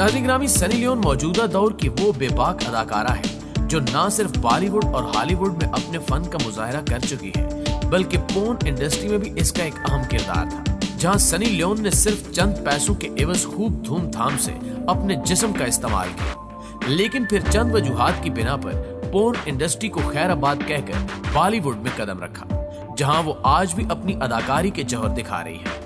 नाज़रीन ग्रामी, Sunny Leone मौजूदा दौर की वो बेबाक अदाकारा है जो न सिर्फ बॉलीवुड और हॉलीवुड में अपने फन का मुजाहरा कर चुकी है, बल्कि पोर्न इंडस्ट्री में भी इसका एक अहम किरदार था, जहां सनी लियोन ने सिर्फ चंद पैसों के एवज खूब धूमधाम से अपने जिस्म का इस्तेमाल किया, लेकिन फिर चंद वजूहात की बिना पर पोर्न इंडस्ट्री को खैराबाद कहकर बॉलीवुड में कदम रखा, जहां वो आज भी अपनी अदाकारी के जौहर दिखा रही है।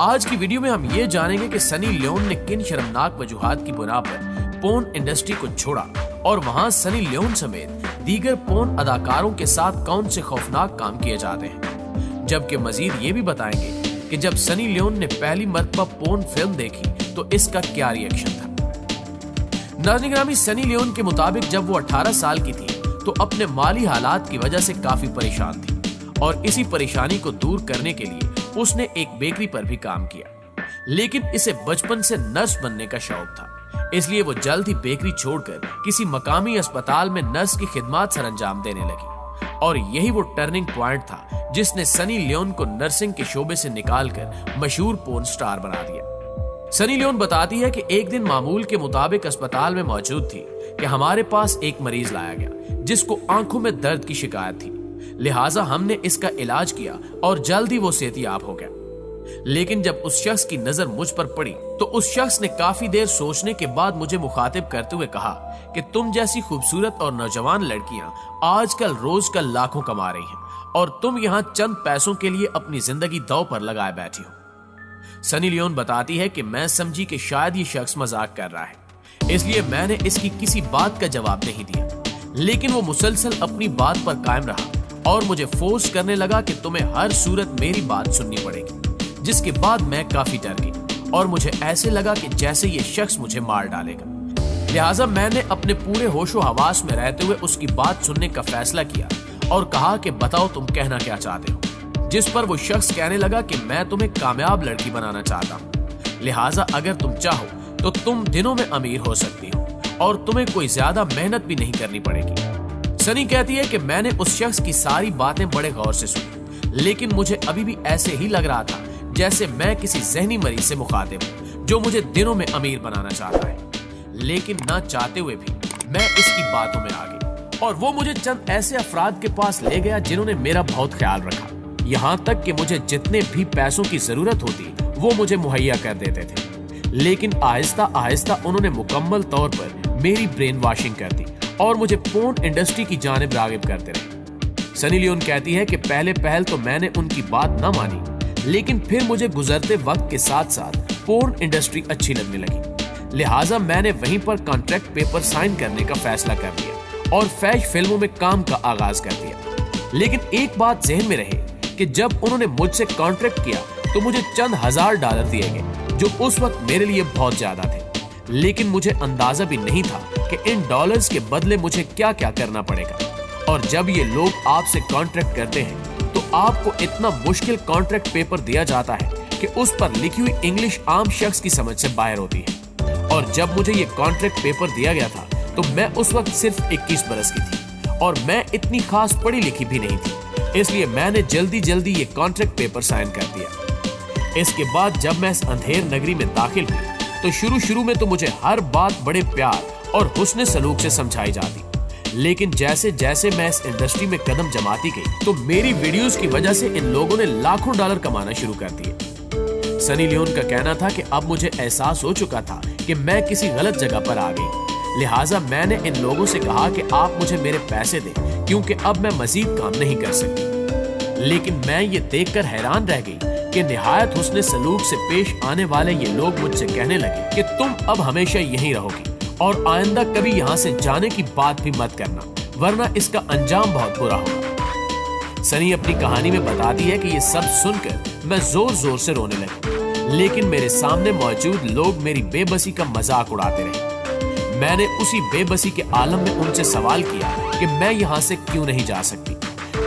आज की वीडियो में हम ये जानेंगे कि सनी लियोन ने किन शर्मनाक वजूहात की बुना पर पोर्न इंडस्ट्री को छोड़ा और वहां सनी लियोन समेत दीगर पोर्न अदाकारों के साथ कौन से खौफनाक काम किए जाते हैं। जबकि मजीद ये भी बताएंगे कि जब सनी लियोन ने पहली मर्तबा पोर्न फिल्म देखी तो इसका क्या रिएक्शन था। नाज़रीन ग्रामी, सनी लियोन के मुताबिक जब वो 18 साल की थी तो अपने माली हालात की वजह से काफी परेशान थी और इसी परेशानी को दूर करने के लिए उसने एक बेकरी पर भी काम किया, लेकिन इसे बचपन से नर्स बनने का शौक था, इसलिए वो जल्द ही बेकरी छोड़कर किसी मकामी अस्पताल में नर्स की खिदमत सरंजाम देने लगी और यही वो टर्निंग पॉइंट था जिसने सनी लियोन को नर्सिंग के शोबे से निकालकर मशहूर पोर्न स्टार बना दिया। सनी लियोन बताती है कि एक दिन मामूल के मुताबिक अस्पताल में मौजूद थी कि हमारे पास एक मरीज लाया गया जिसको आंखों में दर्द की शिकायत थी, लिहाजा हमने इसका इलाज किया और जल्द ही वो सेहतियाब हो गया। लेकिन जब उस शख्स की नजर मुझ पर पड़ी तो उस शख्स ने काफी देर सोचने के बाद मुझे मुखातिब करते हुए कहा कि तुम जैसी खूबसूरत और नौजवान लड़कियां आजकल रोज का लाखों कमा रही हैं और तुम यहां चंद पैसों के लिए अपनी जिंदगी दांव पर लगाए बैठी हो। सनी लियोन बताती है कि मैं समझी कि शायद ये शख्स मजाक कर रहा है, इसलिए मैंने इसकी किसी बात का जवाब नहीं दिया, लेकिन वो मुसलसल अपनी बात पर कायम रहा और मुझे फोर्स करने लगा कि तुम्हें हर सूरत मेरी बात सुननी पड़ेगी, जिसके बाद मैं काफी डर गई और मुझे ऐसे लगा कि जैसे ये शख्स मुझे मार डालेगा। लिहाजा मैंने अपने पूरे होशो हवास में रहते हुए उसकी बात सुनने का फैसला किया और कहा कि बताओ तुम कहना क्या चाहते हो, जिस पर वो शख्स कहने लगा कि मैं तुम्हें कामयाब लड़की बनाना चाहता हूँ, लिहाजा अगर तुम चाहो तो तुम दिनों में अमीर हो सकती हो और तुम्हें कोई ज्यादा मेहनत भी नहीं करनी पड़ेगी। सनी कहती है कि मैंने उस शख्स की सारी बातें बड़े गौर से सुनी, लेकिन मुझे अभी भी ऐसे ही लग रहा था जैसे मैं किसी जहनी मरीज से मुखातिब हूं जो मुझे दिनों में अमीर बनाना चाहता है, लेकिन ना चाहते हुए भी मैं इसकी बातों में आ गई और वो मुझे चंद ऐसे अफराद के पास ले गया जिन्होंने मेरा बहुत ख्याल रखा, यहाँ तक कि मुझे जितने भी पैसों की जरूरत होती वो मुझे मुहैया कर देते थे, लेकिन आहिस्ता आहिस्ता उन्होंने मुकम्मल तौर पर मेरी ब्रेन वॉशिंग कर दी और मुझे पोर्न इंडस्ट्री की जानिब रागिब करते रहे। सनी लियोन कहती है कि पहल तो मैंने उनकी बात न मानी, लेकिन फिर मुझे गुजरते वक्त के साथ साथ पोर्न इंडस्ट्री अच्छी लगने लगी, लिहाजा मैंने वहीं पर कॉन्ट्रैक्ट पेपर साइन करने का फैसला कर लिया और फैश फिल्मों में काम का आगाज कर दिया। लेकिन एक बात जहन में रहे कि जब उन्होंने मुझसे कॉन्ट्रैक्ट किया तो मुझे चंद $1000 दिए गए, जो उस वक्त मेरे लिए बहुत ज्यादा थे, लेकिन मुझे अंदाजा भी नहीं था कि इन डॉलर्स के बदले मुझे क्या क्या करना पड़ेगा। और जब ये लोग आपसे कॉन्ट्रैक्ट करते हैं तो आपको इतना मुश्किल कॉन्ट्रैक्ट पेपर दिया जाता है कि उस पर लिखी हुई इंग्लिश आम शख्स की समझ से बाहर होती है। और जब मुझे ये कॉन्ट्रैक्ट पेपर दिया गया था तो मैं उस वक्त सिर्फ 21 बरस की थी और मैं इतनी खास पढ़ी लिखी भी नहीं थी, इसलिए मैंने जल्दी ये कॉन्ट्रैक्ट पेपर साइन कर दिया। इसके बाद जब मैं इस अंधेर नगरी में दाखिल हुई तो शुरू में तो मुझे हर बात बड़े प्यार और हुस्न सलूक से समझाई जाती, लेकिन जैसे जैसे मैं इस इंडस्ट्री में कदम जमाती गई तो मेरी वीडियोस की वजह से इन लोगों ने लाखों डॉलर कमाना शुरू कर दिए। सनी लियोन का कहना था कि अब मुझे एहसास हो चुका था कि मैं किसी गलत जगह पर आ गई, लिहाजा मैंने इन लोगों से कहा कि आप मुझे मेरे पैसे दें क्योंकि अब मैं मजीद काम नहीं कर सकती। लेकिन मैं ये देखकर हैरान रह गई कि निहायत हुस्न सलूक से पेश आने वाले ये लोग मुझसे कहने लगे कि तुम अब हमेशा यहीं रहोगी और आइंदा कभी यहाँ से जाने की बात भी मत करना, वरना इसका अंजाम बहुत बुरा होगा। सनी अपनी कहानी में बताती है कि ये सब सुनकर मैं जोर से रोने लगी, लेकिन मेरे सामने मौजूद लोग मेरी बेबसी का मजाक उड़ाते रहे। मैंने उसी बेबसी के आलम में उनसे सवाल किया कि मैं यहाँ से क्यों नहीं जा सकती,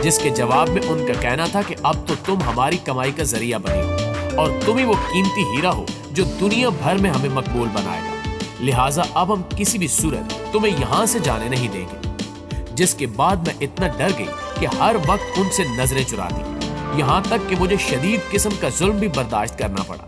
जिसके जवाब में उनका कहना था कि अब तो तुम हमारी कमाई का जरिया बनी हो और तुम ही वो कीमती हीरा हो जो दुनिया भर में हमें मकबूल बनाएगा, लिहाजा अब हम किसी भी सूरत तुम्हें यहाँ से जाने नहीं देंगे। जिसके बाद मैं इतना डर गई कि हर वक्त उनसे नजरें चुराती, यहाँ तक कि मुझे शदीद किस्म का जुल्म भी बर्दाश्त करना पड़ा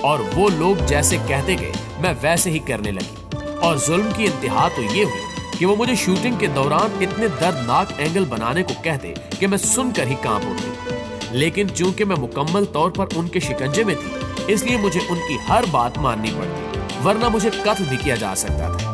और वो लोग जैसे कहते गए मैं वैसे ही करने लगी। और जुल्म की इंतहा तो ये हुई कि वो मुझे शूटिंग के दौरान इतने दर्दनाक एंगल बनाने को कहते कि मैं सुनकर ही कांप उठती। लेकिन चूंकि मैं मुकम्मल तौर पर उनके शिकंजे में थी, इसलिए मुझे उनकी हर बात माननी पड़ती, वरना मुझे कत्ल भी किया जा सकता था।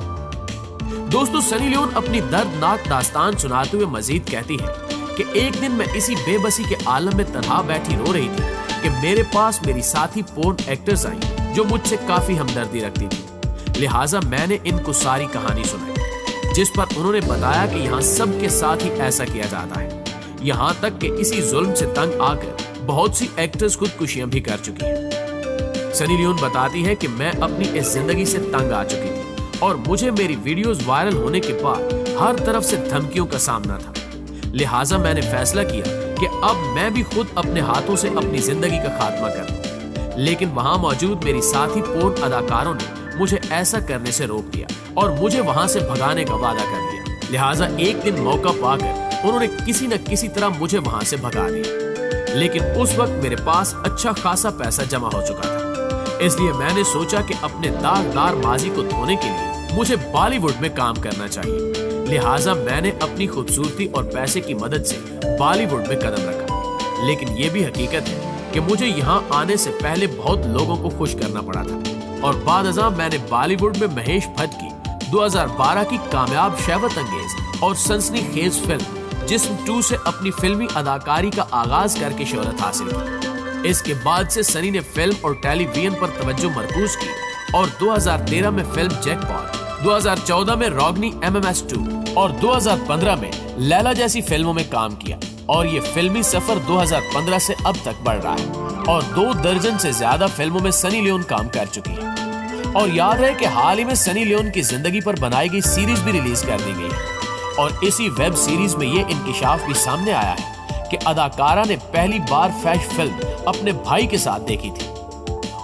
दोस्तों, सनी लियोन अपनी दर्दनाक दास्तान सुनाते हुए मजीद कहती है कि एक दिन मैं इसी बेबसी के आलम में तन्हा बैठी रो रही थी कि मेरे पास मेरी साथी पोर्न एक्टर्स आई जो मुझसे काफी हमदर्दी रखती थी। लिहाजा मैंने इनको सारी कहानी सुनाई, जिस पर उन्होंने बताया कि यहाँ सबके साथ ही ऐसा किया जाता है। यहाँ तक कि इसी जुल्म से तंग आकर बहुत सी एक्टर्स खुदकुशियां भी कर चुकी हैं। सनी लियोन बताती है कि मैं अपनी इस जिंदगी से तंग आ चुकी थी और मुझे मेरी वीडियोस वायरल होने के बाद हर तरफ से धमकियों का सामना था। लिहाजा मैंने फैसला किया कि अब मैं भी खुद अपने हाथों से अपनी जिंदगी का खात्मा करूं। लेकिन वहां मौजूद मेरी साथी पोर्न अदाकारों ने मुझे ऐसा करने से रोक दिया और मुझे वहां से भगाने का वादा कर दिया। लिहाजा एक दिन मौका पाकर उन्होंने किसी न किसी तरह मुझे वहां से भगा दिया। लेकिन उस वक्त मेरे पास अच्छा खासा पैसा जमा हो चुका था, इसलिए मैंने सोचा कि अपने दागदार माजी को धोने के लिए मुझे बॉलीवुड में काम करना चाहिए। लिहाजा मैंने अपनी खूबसूरती और पैसे की मदद से बॉलीवुड में कदम रखा। लेकिन ये भी हकीकत है कि मुझे यहाँ आने से पहले बहुत लोगों को खुश करना पड़ा था और बादअज़ां मैंने बॉलीवुड में महेश भट्ट की 2012 की कामयाब शहवत अंगेज और सनसनीखेज फिल्म जिस्म 2 से अपनी फिल्मी अदाकारी का आगाज करके शोहरत हासिल की। इसके बाद से सनी ने फिल्म और टेलीविजन पर तवज्जो मरकूज की और 2013 में फिल्म जैकपॉट, 2014 में रोगनी MMS 2 और 2015 में लैला जैसी फिल्मों में काम किया और ये फिल्मी सफर 2015 से अब तक बढ़ रहा है और 2 दर्जन से ज्यादा फिल्मों में सनी लियोन काम कर चुकी है। और याद रहे कि हाल ही में सनी लियोन की जिंदगी पर बनाई गई सीरीज भी रिलीज कर दी गई है और इसी वेब सीरीज में ये इंकिशाफ भी सामने आया है कि अदाकारा ने पहली बार फैश फिल्म अपने भाई के साथ देखी थी।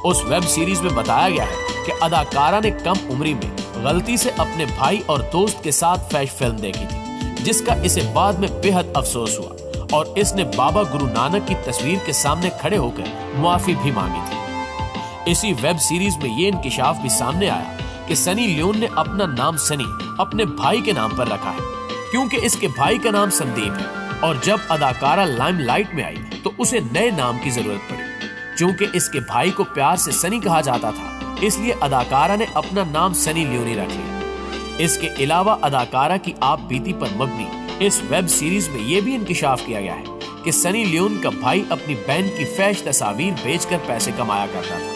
उस वेब सीरीज में बताया गया है कि अदाकारा ने कम उम्री में गलती से अपने भाई और दोस्त के साथ फैश फिल्म देखी थी, जिसका इसे बाद में बेहद अफसोस हुआ और इसने बाबा गुरु नानक की तस्वीर के सामने खड़े होकर मुआफी भी मांगी थी। इसी वेब सीरीज में ये इंकिशाफ भी सामने आया कि सनी लियोन ने अपना नाम सनी अपने भाई के नाम पर रखा है, क्योंकि इसके भाई का नाम संदीप है और जब अदाकारा लाइमलाइट में आई तो उसे नए नाम की जरूरत पड़ी। चूंकि इसके भाई को प्यार से सनी कहा जाता था, इसलिए अदाकारा ने अपना नाम सनी लियोनी रख लिया। इसके अलावा अदाकारा की आप बीती पर मबनी इस वेब सीरीज में यह भी इंकिशाफ किया गया है कि सनी लियोन का भाई अपनी बहन की फैश तस्वीर बेचकर पैसे कमाया करता था।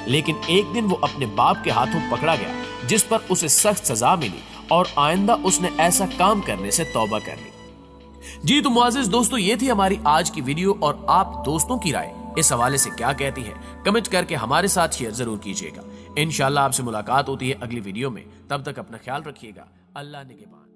लेकिन एक दिन वो अपने बाप के हाथों पकड़ा गया, जिस पर उसे सख्त सजा मिली और आइंदा उसने ऐसा काम करने से तौबा कर ली। जी तो मुआज़िज़ दोस्तों, ये थी हमारी आज की वीडियो और आप दोस्तों की राय इस हवाले से क्या कहती है, कमेंट करके हमारे साथ शेयर जरूर कीजिएगा। इंशाल्लाह आपसे मुलाकात होती है अगली वीडियो में। तब तक अपना ख्याल रखिएगा। अल्लाह निगहबान।